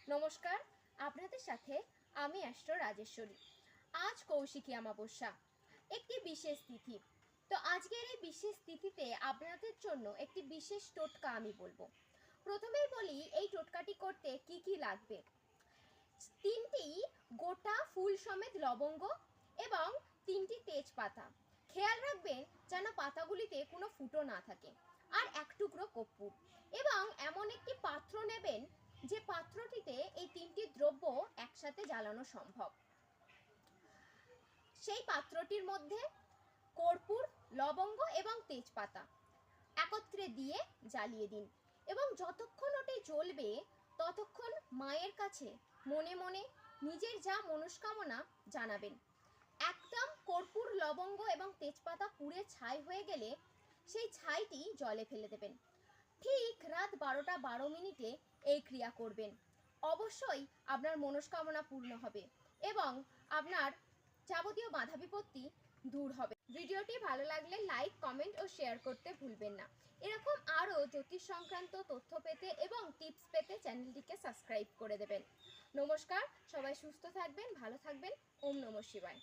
নমস্কার, আপনাদের সাথে আমি অ্যাস্ট্রো রাজেশ্বরী। আজ কৌশিকী অমাবস্যা, একটি বিশেষ তিথি। তো আজকের এই বিশেষ তিথিতে আপনাদের জন্য একটি বিশেষ টোটকা আমি বলবো। প্রথমেই বলি এই টোটকাটি করতে কি কি লাগবে। 3টি গোটা ফুল সমেত লবঙ্গ এবং 3টি তেজপাতা। খেয়াল রাখবেন যেন পাতাগুলিতে কোনো ফুটো না থাকে। আর 1 টুকরো কর্পূর এবং এমন একটি পাত্র নেবেন যে পাত্রটিতে এই 3টি দ্রব্য একসাথে জ্বালানো সম্ভব। সেই পাত্রটির মধ্যে কর্পূর, লবঙ্গ এবং তেজপাতা একত্রে দিয়ে জ্বালিয়ে দিন এবং যতক্ষণ ওটি জ্বলবে ততক্ষণ মায়ের কাছে মনে মনে নিজের যা মনস্কামনা জানাবেন। একদম কর্পূর, লবঙ্গ এবং তেজপাতা পুড়ে ছাই হয়ে গেলে সেই ছাইটি জলে ফেলে দেবেন। ঠিক রাত 12টা 12 মিনিটে এই ক্রিয়া করবেন। অবশ্যই আপনার মনস্কামনা পূর্ণ হবে এবং আপনার যাবতীয় বাধা বিপত্তি দূর হবে। ভিডিওটি ভালো লাগলে লাইক, কমেন্ট ও শেয়ার করতে ভুলবেন না। এরকম আরও জ্যোতিষ সংক্রান্ত তথ্য পেতে এবং টিপস পেতে চ্যানেলটিকে সাবস্ক্রাইব করে দেবেন। নমস্কার, সবাই সুস্থ থাকবেন, ভালো থাকবেন। ওম নমঃ শিবায়।